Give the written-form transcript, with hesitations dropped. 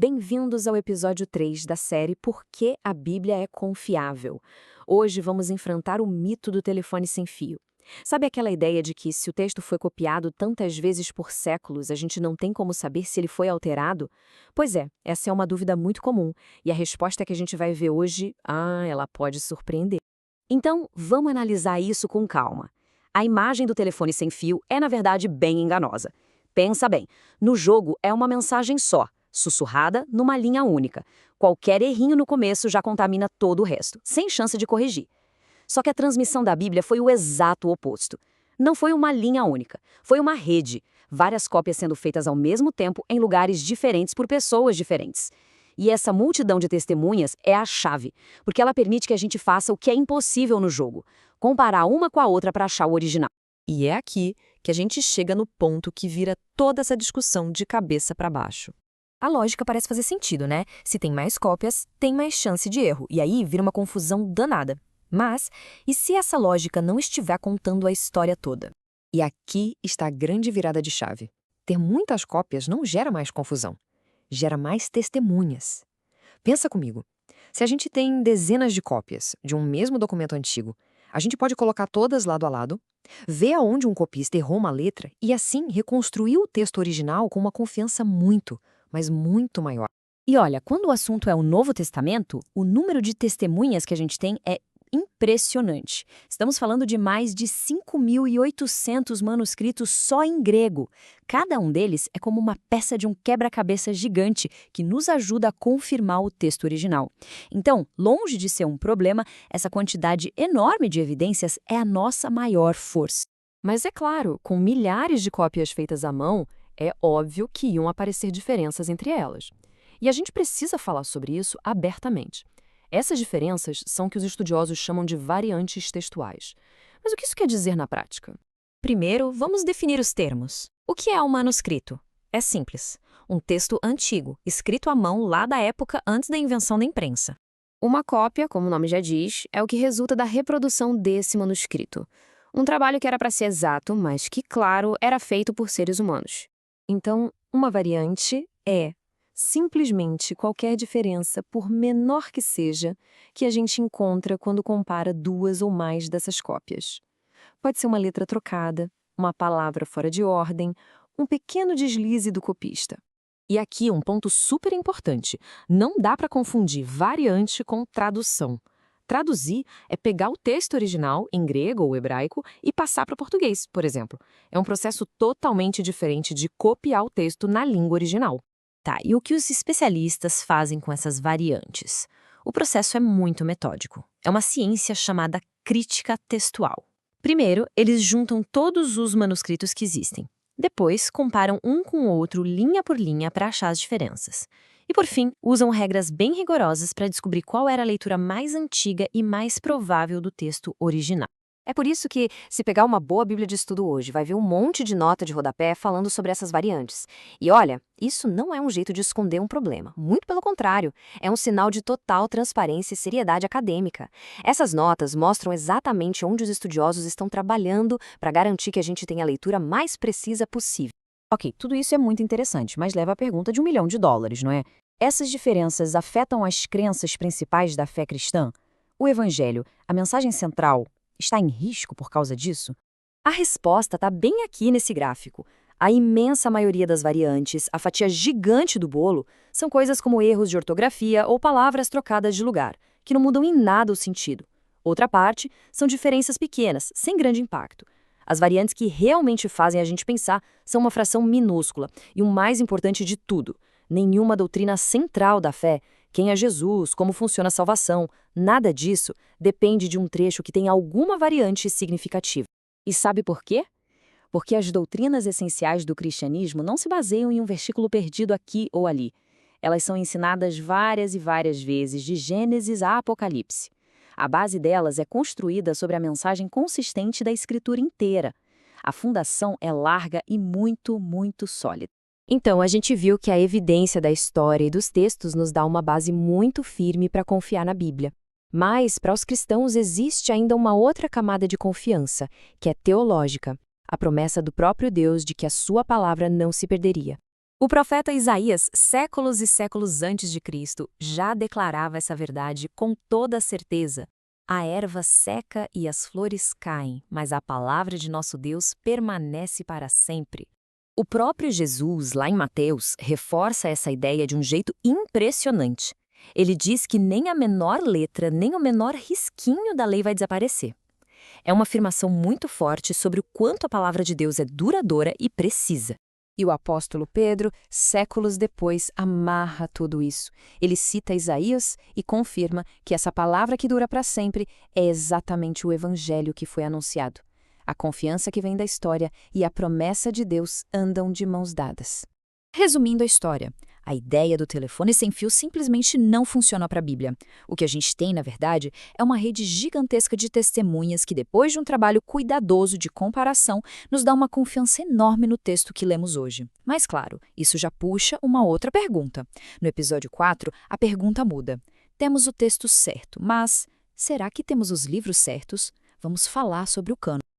Bem-vindos ao episódio 3 da série Por que a Bíblia é Confiável? Hoje vamos enfrentar o mito do telefone sem fio. Sabe aquela ideia de que se o texto foi copiado tantas vezes por séculos, a gente não tem como saber se ele foi alterado? Pois é, essa é uma dúvida muito comum, e a resposta que a gente vai ver hoje, ela pode surpreender. Então, vamos analisar isso com calma. A imagem do telefone sem fio é, na verdade, bem enganosa. Pensa bem, no jogo é uma mensagem só, sussurrada numa linha única. Qualquer errinho no começo já contamina todo o resto, sem chance de corrigir. Só que a transmissão da Bíblia foi o exato oposto. Não foi uma linha única, foi uma rede, várias cópias sendo feitas ao mesmo tempo em lugares diferentes por pessoas diferentes. E essa multidão de testemunhas é a chave, porque ela permite que a gente faça o que é impossível no jogo, comparar uma com a outra para achar o original. E é aqui que a gente chega no ponto que vira toda essa discussão de cabeça para baixo. A lógica parece fazer sentido, né? Se tem mais cópias, tem mais chance de erro, e aí vira uma confusão danada. Mas, e se essa lógica não estiver contando a história toda? E aqui está a grande virada de chave. Ter muitas cópias não gera mais confusão, gera mais testemunhas. Pensa comigo, se a gente tem dezenas de cópias de um mesmo documento antigo, a gente pode colocar todas lado a lado, ver aonde um copista errou uma letra e assim reconstruir o texto original com uma confiança muito, mas muito maior. E olha, quando o assunto é o Novo Testamento, o número de testemunhas que a gente tem é impressionante. Estamos falando de mais de 5.800 manuscritos só em grego. Cada um deles é como uma peça de um quebra-cabeça gigante que nos ajuda a confirmar o texto original. Então, longe de ser um problema, essa quantidade enorme de evidências é a nossa maior força. Mas é claro, com milhares de cópias feitas à mão, é óbvio que iam aparecer diferenças entre elas. E a gente precisa falar sobre isso abertamente. Essas diferenças são o que os estudiosos chamam de variantes textuais. Mas o que isso quer dizer na prática? Primeiro, vamos definir os termos. O que é um manuscrito? É simples. Um texto antigo, escrito à mão lá da época antes da invenção da imprensa. Uma cópia, como o nome já diz, é o que resulta da reprodução desse manuscrito. Um trabalho que era para ser exato, mas que, claro, era feito por seres humanos. Então, uma variante é simplesmente qualquer diferença, por menor que seja, que a gente encontra quando compara duas ou mais dessas cópias. Pode ser uma letra trocada, uma palavra fora de ordem, um pequeno deslize do copista. E aqui um ponto super importante: não dá para confundir variante com tradução. Traduzir é pegar o texto original, em grego ou hebraico, e passar para o português, por exemplo. É um processo totalmente diferente de copiar o texto na língua original. Tá, e o que os especialistas fazem com essas variantes? O processo é muito metódico. É uma ciência chamada crítica textual. Primeiro, eles juntam todos os manuscritos que existem. Depois, comparam um com o outro, linha por linha, para achar as diferenças. E, por fim, usam regras bem rigorosas para descobrir qual era a leitura mais antiga e mais provável do texto original. É por isso que, se pegar uma boa Bíblia de estudo hoje, vai ver um monte de nota de rodapé falando sobre essas variantes. E olha, isso não é um jeito de esconder um problema. Muito pelo contrário, é um sinal de total transparência e seriedade acadêmica. Essas notas mostram exatamente onde os estudiosos estão trabalhando para garantir que a gente tenha a leitura mais precisa possível. Ok, tudo isso é muito interessante, mas leva à pergunta de $1 milhão, não é? Essas diferenças afetam as crenças principais da fé cristã? O Evangelho, a mensagem central, está em risco por causa disso? A resposta está bem aqui nesse gráfico. A imensa maioria das variantes, a fatia gigante do bolo, são coisas como erros de ortografia ou palavras trocadas de lugar, que não mudam em nada o sentido. Outra parte são diferenças pequenas, sem grande impacto. As variantes que realmente fazem a gente pensar são uma fração minúscula e o mais importante de tudo, nenhuma doutrina central da fé, quem é Jesus, como funciona a salvação, nada disso depende de um trecho que tem alguma variante significativa. E sabe por quê? Porque as doutrinas essenciais do cristianismo não se baseiam em um versículo perdido aqui ou ali. Elas são ensinadas várias e várias vezes, de Gênesis a Apocalipse. A base delas é construída sobre a mensagem consistente da Escritura inteira. A fundação é larga e muito, muito sólida. Então, a gente viu que a evidência da história e dos textos nos dá uma base muito firme para confiar na Bíblia. Mas, para os cristãos, existe ainda uma outra camada de confiança, que é teológica, a promessa do próprio Deus de que a sua palavra não se perderia. O profeta Isaías, séculos e séculos antes de Cristo, já declarava essa verdade com toda a certeza. A erva seca e as flores caem, mas a palavra de nosso Deus permanece para sempre. O próprio Jesus, lá em Mateus, reforça essa ideia de um jeito impressionante. Ele diz que nem a menor letra, nem o menor risquinho da lei vai desaparecer. É uma afirmação muito forte sobre o quanto a palavra de Deus é duradoura e precisa. E o apóstolo Pedro, séculos depois, amarra tudo isso. Ele cita Isaías e confirma que essa palavra que dura para sempre é exatamente o evangelho que foi anunciado. A confiança que vem da história e a promessa de Deus andam de mãos dadas. Resumindo a história, a ideia do telefone sem fio simplesmente não funciona para a Bíblia. O que a gente tem, na verdade, é uma rede gigantesca de testemunhas que, depois de um trabalho cuidadoso de comparação, nos dá uma confiança enorme no texto que lemos hoje. Mas, claro, isso já puxa uma outra pergunta. No episódio 4, a pergunta muda. Temos o texto certo, mas será que temos os livros certos? Vamos falar sobre o cânon.